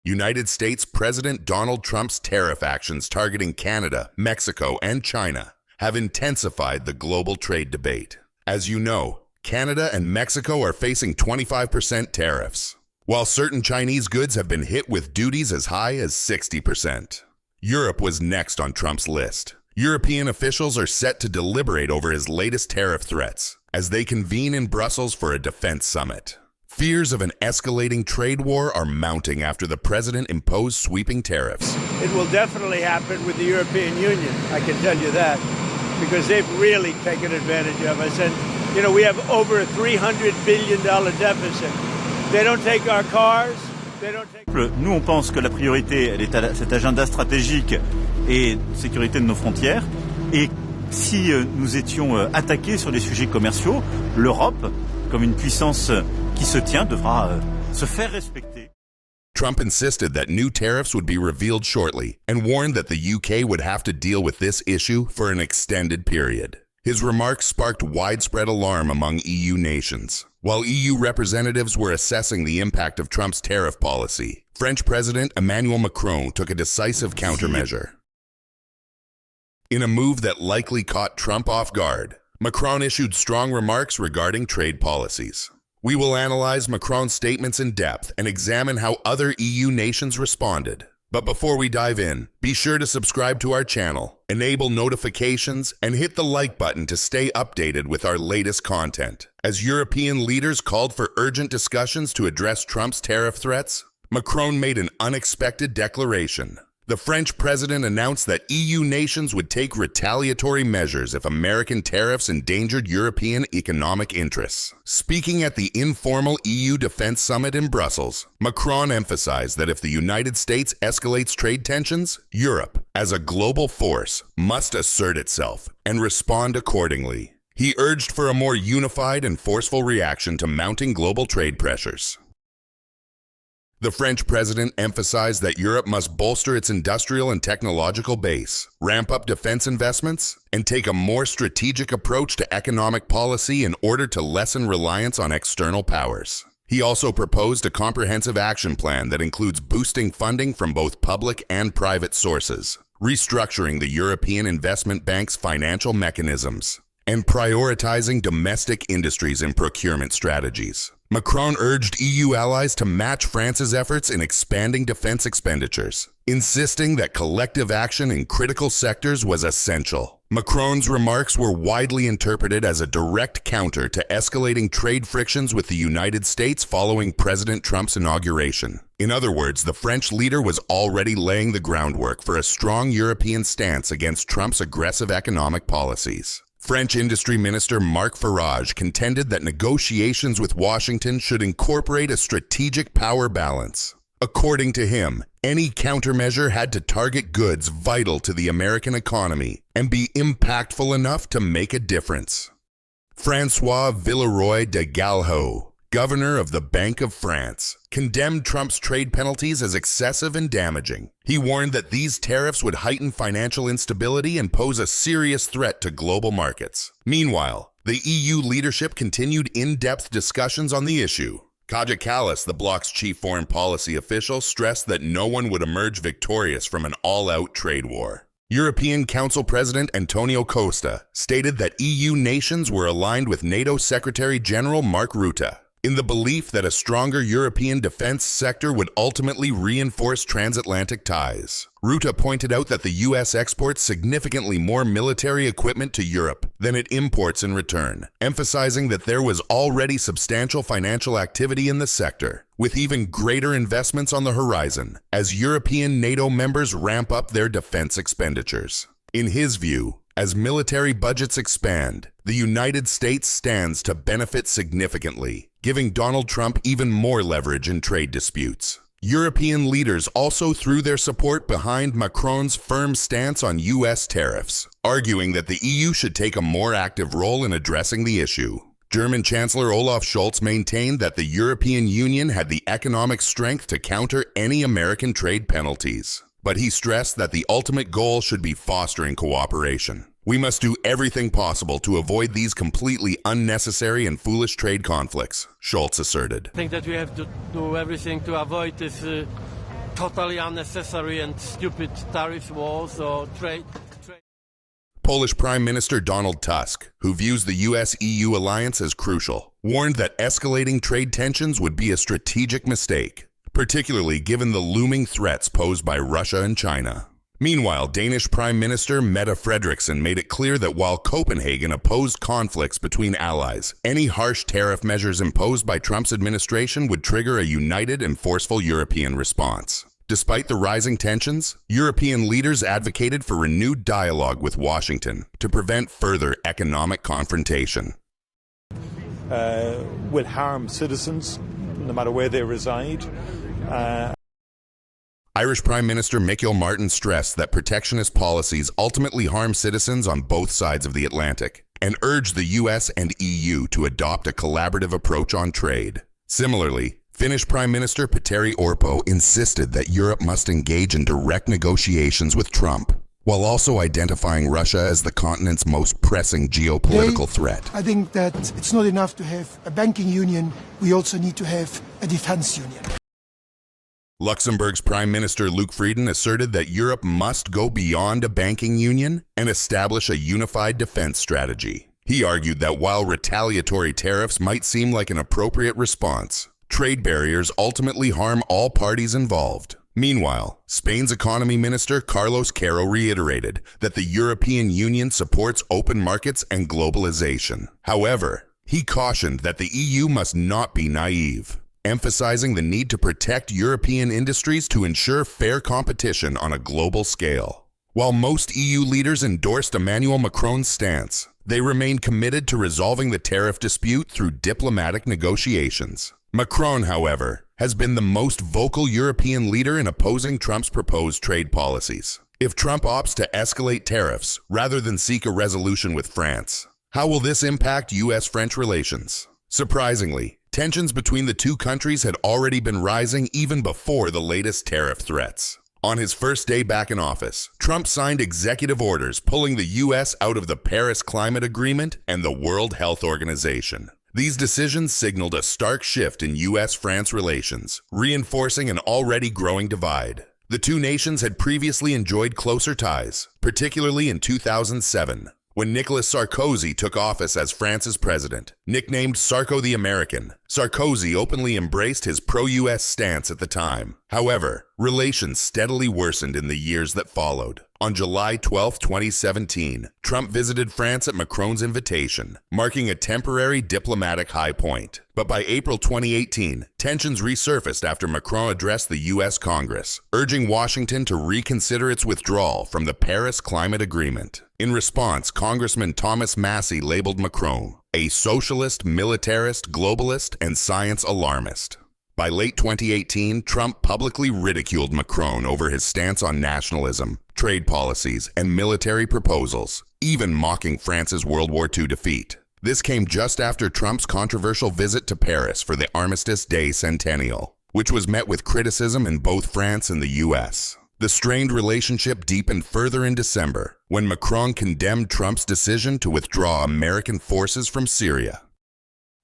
United States President Donald Trump's tariff actions targeting Canada, Mexico, and China have intensified the global trade debate. As you know, Canada and Mexico are facing 25% tariffs, while certain Chinese goods have been hit with duties as high as 60%. Europe was next on Trump's list. European officials are set to deliberate over his latest tariff threats as they convene in Brussels for a defense summit. Fears of an escalating trade war are mounting after the president imposed sweeping tariffs. It will definitely happen with the European Union, I can tell you that, because they've really taken advantage of us. And, you know, we have over a $300 billion deficit. They don't take our cars, they don't take... Nous, on pense que la priorité, elle est à cet agenda stratégique et sécurité de nos frontières. Et si nous étions attaqués sur des sujets commerciaux, l'Europe, comme une puissance qui se tient, devra se faire respecter. Trump insisted that new tariffs would be revealed shortly and warned that the UK would have to deal with this issue for an extended period. His remarks sparked widespread alarm among EU nations. While EU representatives were assessing the impact of Trump's tariff policy, French President Emmanuel Macron took a decisive countermeasure. In a move that likely caught Trump off guard, Macron issued strong remarks regarding trade policies. We will analyze Macron's statements in depth and examine how other EU nations responded. But before we dive in, be sure to subscribe to our channel, enable notifications, and hit the like button to stay updated with our latest content. As European leaders called for urgent discussions to address Trump's tariff threats, Macron made an unexpected declaration. The French president announced that EU nations would take retaliatory measures if American tariffs endangered European economic interests. Speaking at the informal EU Defense Summit in Brussels, Macron emphasized that if the United States escalates trade tensions, Europe, as a global force, must assert itself and respond accordingly. He urged for a more unified and forceful reaction to mounting global trade pressures. The French president emphasized that Europe must bolster its industrial and technological base, ramp up defense investments, and take a more strategic approach to economic policy in order to lessen reliance on external powers. He also proposed a comprehensive action plan that includes boosting funding from both public and private sources, restructuring the European Investment Bank's financial mechanisms, and prioritizing domestic industries in procurement strategies. Macron urged EU allies to match France's efforts in expanding defense expenditures, insisting that collective action in critical sectors was essential. Macron's remarks were widely interpreted as a direct counter to escalating trade frictions with the United States following President Trump's inauguration. In other words, the French leader was already laying the groundwork for a strong European stance against Trump's aggressive economic policies. French Industry Minister Marc Farage contended that negotiations with Washington should incorporate a strategic power balance. According to him, any countermeasure had to target goods vital to the American economy and be impactful enough to make a difference. François Villeroy de Galhau, governor of the Bank of France, condemned Trump's trade penalties as excessive and damaging. He warned that these tariffs would heighten financial instability and pose a serious threat to global markets. Meanwhile, the EU leadership continued in-depth discussions on the issue. Kaja Kallas, the bloc's chief foreign policy official, stressed that no one would emerge victorious from an all-out trade war. European Council President Antonio Costa stated that EU nations were aligned with NATO Secretary General Mark Rutte, in the belief that a stronger European defense sector would ultimately reinforce transatlantic ties. Rutte pointed out that the U.S. exports significantly more military equipment to Europe than it imports in return, emphasizing that there was already substantial financial activity in the sector, with even greater investments on the horizon as European NATO members ramp up their defense expenditures. In his view, as military budgets expand, the United States stands to benefit significantly, giving Donald Trump even more leverage in trade disputes. European leaders also threw their support behind Macron's firm stance on U.S. tariffs, arguing that the EU should take a more active role in addressing the issue. German Chancellor Olaf Scholz maintained that the European Union had the economic strength to counter any American trade penalties. But he stressed that the ultimate goal should be fostering cooperation. We must do everything possible to avoid these completely unnecessary and foolish trade conflicts, Scholz asserted. I think that we have to do everything to avoid this totally unnecessary and stupid tariff wars or trade. Polish Prime Minister Donald Tusk, who views the US-EU alliance as crucial, warned that escalating trade tensions would be a strategic mistake, particularly given the looming threats posed by Russia and China. Meanwhile, Danish Prime Minister Mette Frederiksen made it clear that while Copenhagen opposed conflicts between allies, any harsh tariff measures imposed by Trump's administration would trigger a united and forceful European response. Despite the rising tensions, European leaders advocated for renewed dialogue with Washington to prevent further economic confrontation. Will harm citizens, no matter where they reside. Irish Prime Minister Michael Martin stressed that protectionist policies ultimately harm citizens on both sides of the Atlantic and urged the US and EU to adopt a collaborative approach on trade. Similarly, Finnish Prime Minister Petteri Orpo insisted that Europe must engage in direct negotiations with Trump, while also identifying Russia as the continent's most pressing geopolitical threat. I think that it's not enough to have a banking union, we also need to have a defense union. Luxembourg's Prime Minister Luc Frieden asserted that Europe must go beyond a banking union and establish a unified defense strategy. He argued that while retaliatory tariffs might seem like an appropriate response, trade barriers ultimately harm all parties involved. Meanwhile, Spain's economy minister Carlos Queiroz reiterated that the European Union supports open markets and globalization. However, he cautioned that the EU must not be naive, emphasizing the need to protect European industries to ensure fair competition on a global scale. While most EU leaders endorsed Emmanuel Macron's stance, they remained committed to resolving the tariff dispute through diplomatic negotiations. Macron, however, has been the most vocal European leader in opposing Trump's proposed trade policies. If Trump opts to escalate tariffs rather than seek a resolution with France, how will this impact US-French relations? Surprisingly, tensions between the two countries had already been rising even before the latest tariff threats. On his first day back in office, Trump signed executive orders pulling the US out of the Paris Climate Agreement and the World Health Organization. These decisions signaled a stark shift in US-France relations, reinforcing an already growing divide. The two nations had previously enjoyed closer ties, particularly in 2007, when Nicolas Sarkozy took office as France's president. Nicknamed Sarko the American, Sarkozy openly embraced his pro-US stance at the time. However, relations steadily worsened in the years that followed. On July 12, 2017, Trump visited France at Macron's invitation, marking a temporary diplomatic high point. But by April 2018, tensions resurfaced after Macron addressed the U.S. Congress, urging Washington to reconsider its withdrawal from the Paris Climate Agreement. In response, Congressman Thomas Massie labeled Macron a socialist, militarist, globalist, and science alarmist. By late 2018, Trump publicly ridiculed Macron over his stance on nationalism, trade policies, and military proposals, even mocking France's World War II defeat. This came just after Trump's controversial visit to Paris for the Armistice Day Centennial, which was met with criticism in both France and the US. The strained relationship deepened further in December, when Macron condemned Trump's decision to withdraw American forces from Syria.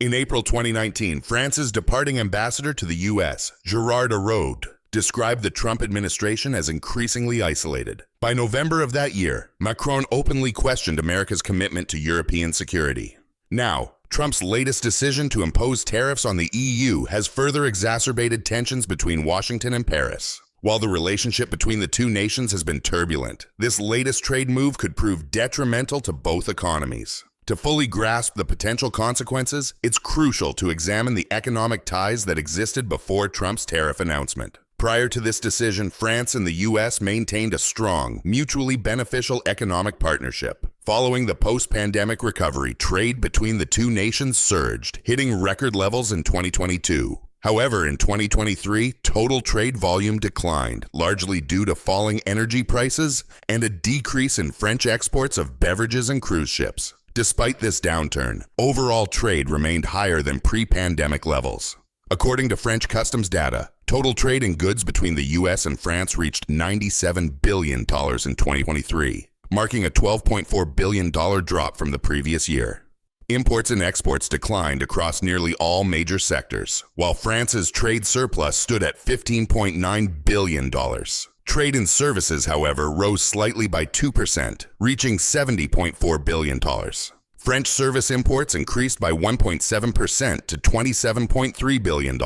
In April 2019, France's departing ambassador to the U.S., Gerard Araud, described the Trump administration as increasingly isolated. By November of that year, Macron openly questioned America's commitment to European security. Now, Trump's latest decision to impose tariffs on the EU has further exacerbated tensions between Washington and Paris. While the relationship between the two nations has been turbulent, this latest trade move could prove detrimental to both economies. To fully grasp the potential consequences, it's crucial to examine the economic ties that existed before Trump's tariff announcement. Prior to this decision, France and the U.S. maintained a strong, mutually beneficial economic partnership. Following the post-pandemic recovery, trade between the two nations surged, hitting record levels in 2022. However, in 2023, total trade volume declined, largely due to falling energy prices and a decrease in French exports of beverages and cruise ships. Despite this downturn, overall trade remained higher than pre-pandemic levels. According to French customs data, total trade in goods between the U.S. and France reached $97 billion in 2023, marking a $12.4 billion drop from the previous year. Imports and exports declined across nearly all major sectors, while France's trade surplus stood at $15.9 billion. Trade in services, however, rose slightly by 2%, reaching $70.4 billion. French service imports increased by 1.7% to $27.3 billion,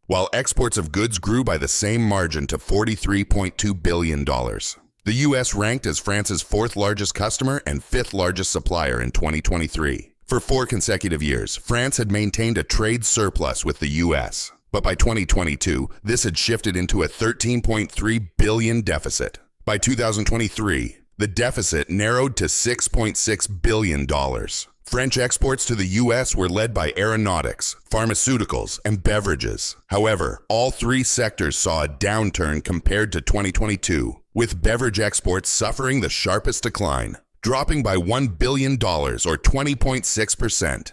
while exports of goods grew by the same margin to $43.2 billion. The U.S. ranked as France's fourth largest customer and fifth largest supplier in 2023. For 4 consecutive years, France had maintained a trade surplus with the U.S., but by 2022, this had shifted into a $13.3 billion deficit. By 2023, the deficit narrowed to $6.6 billion. French exports to the U.S. were led by aeronautics, pharmaceuticals, and beverages. However, all 3 sectors saw a downturn compared to 2022, with beverage exports suffering the sharpest decline, dropping by $1 billion or 20.6%.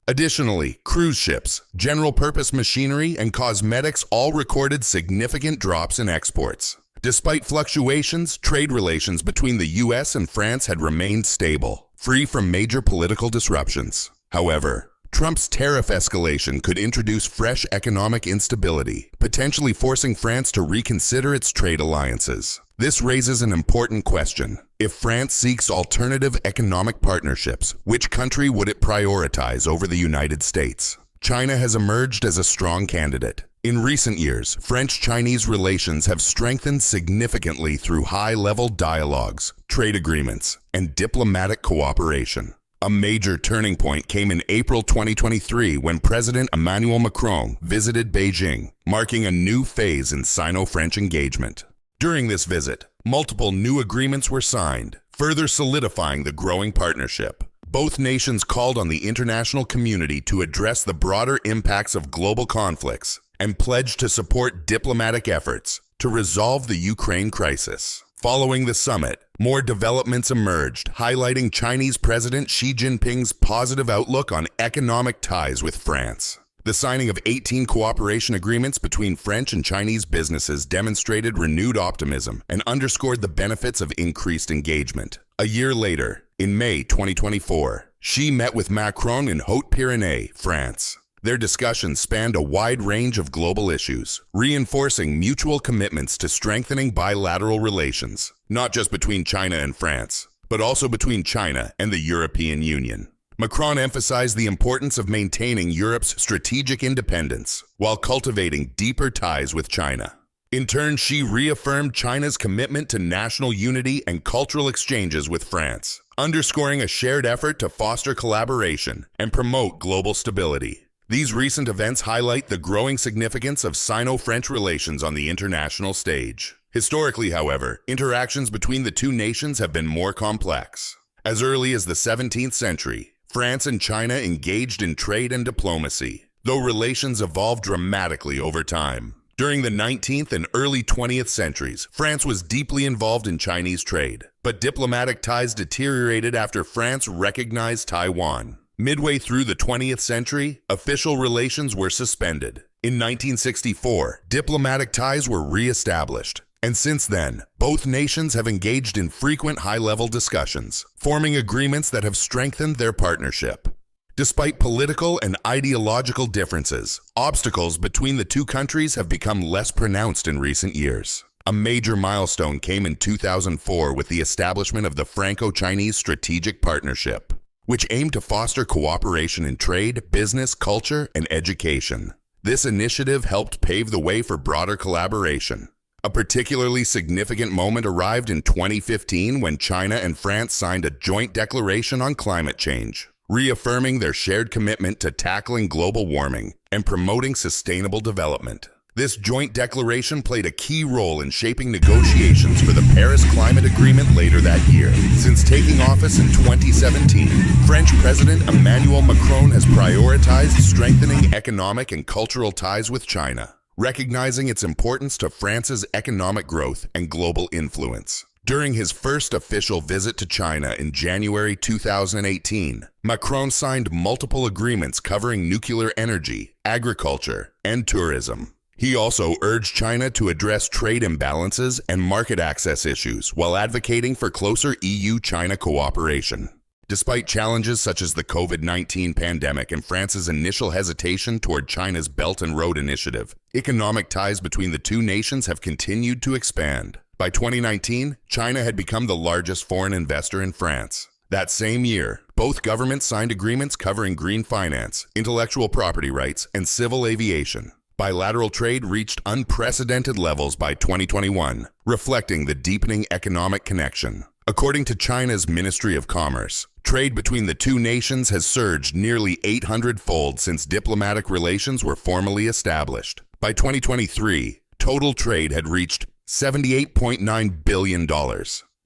Additionally, cruise ships, general-purpose machinery, and cosmetics all recorded significant drops in exports. Despite fluctuations, trade relations between the U.S. and France had remained stable, free from major political disruptions. However, Trump's tariff escalation could introduce fresh economic instability, potentially forcing France to reconsider its trade alliances. This raises an important question. If France seeks alternative economic partnerships, which country would it prioritize over the United States? China has emerged as a strong candidate. In recent years, French-Chinese relations have strengthened significantly through high-level dialogues, trade agreements, and diplomatic cooperation. A major turning point came in April 2023 when President Emmanuel Macron visited Beijing, marking a new phase in Sino-French engagement. During this visit, multiple new agreements were signed, further solidifying the growing partnership. Both nations called on the international community to address the broader impacts of global conflicts and pledged to support diplomatic efforts to resolve the Ukraine crisis. Following the summit, more developments emerged, highlighting Chinese President Xi Jinping's positive outlook on economic ties with France. The signing of 18 cooperation agreements between French and Chinese businesses demonstrated renewed optimism and underscored the benefits of increased engagement. A year later, in May 2024, Xi met with Macron in Haute-Pyrénées, France. Their discussions spanned a wide range of global issues, reinforcing mutual commitments to strengthening bilateral relations, not just between China and France, but also between China and the European Union. Macron emphasized the importance of maintaining Europe's strategic independence while cultivating deeper ties with China. In turn, Xi reaffirmed China's commitment to national unity and cultural exchanges with France, underscoring a shared effort to foster collaboration and promote global stability. These recent events highlight the growing significance of Sino-French relations on the international stage. Historically, however, interactions between the two nations have been more complex. As early as the 17th century, France and China engaged in trade and diplomacy, though relations evolved dramatically over time. During the 19th and early 20th centuries, France was deeply involved in Chinese trade, but diplomatic ties deteriorated after France recognized Taiwan. Midway through the 20th century, official relations were suspended. In 1964, diplomatic ties were re-established. And since then, both nations have engaged in frequent high-level discussions, forming agreements that have strengthened their partnership. Despite political and ideological differences, obstacles between the two countries have become less pronounced in recent years. A major milestone came in 2004 with the establishment of the Franco-Chinese Strategic Partnership, which aimed to foster cooperation in trade, business, culture, and education. This initiative helped pave the way for broader collaboration. A particularly significant moment arrived in 2015 when China and France signed a joint declaration on climate change, reaffirming their shared commitment to tackling global warming and promoting sustainable development. This joint declaration played a key role in shaping negotiations for the Paris Climate Agreement later that year. Since taking office in 2017, French President Emmanuel Macron has prioritized strengthening economic and cultural ties with China, recognizing its importance to France's economic growth and global influence. During his first official visit to China in January 2018, Macron signed multiple agreements covering nuclear energy, agriculture, and tourism. He also urged China to address trade imbalances and market access issues while advocating for closer EU-China cooperation. Despite challenges such as the COVID-19 pandemic and France's initial hesitation toward China's Belt and Road Initiative, economic ties between the two nations have continued to expand. By 2019, China had become the largest foreign investor in France. That same year, both governments signed agreements covering green finance, intellectual property rights, and civil aviation. Bilateral trade reached unprecedented levels by 2021, reflecting the deepening economic connection. According to China's Ministry of Commerce, trade between the two nations has surged nearly 800-fold since diplomatic relations were formally established. By 2023, total trade had reached $78.9 billion,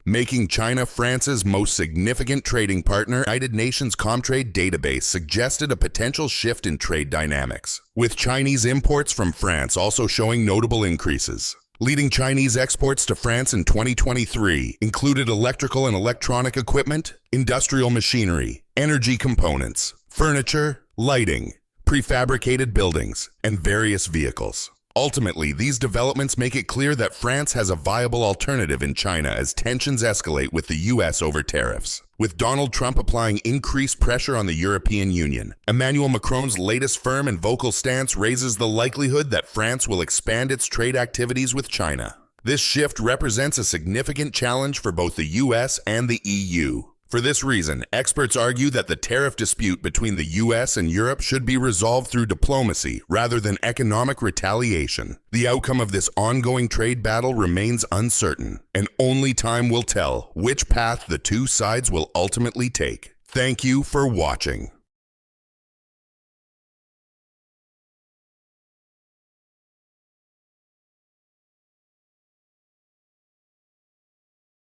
making China France's most significant trading partner. United Nations Comtrade database suggested a potential shift in trade dynamics, with Chinese imports from France also showing notable increases. Leading Chinese exports to France in 2023 included electrical and electronic equipment, industrial machinery, energy components, furniture, lighting, prefabricated buildings, and various vehicles. Ultimately, these developments make it clear that France has a viable alternative in China as tensions escalate with the U.S. over tariffs. With Donald Trump applying increased pressure on the European Union, Emmanuel Macron's latest firm and vocal stance raises the likelihood that France will expand its trade activities with China. This shift represents a significant challenge for both the U.S. and the EU. For this reason, experts argue that the tariff dispute between the U.S. and Europe should be resolved through diplomacy rather than economic retaliation. The outcome of this ongoing trade battle remains uncertain, and only time will tell which path the two sides will ultimately take. Thank you for watching.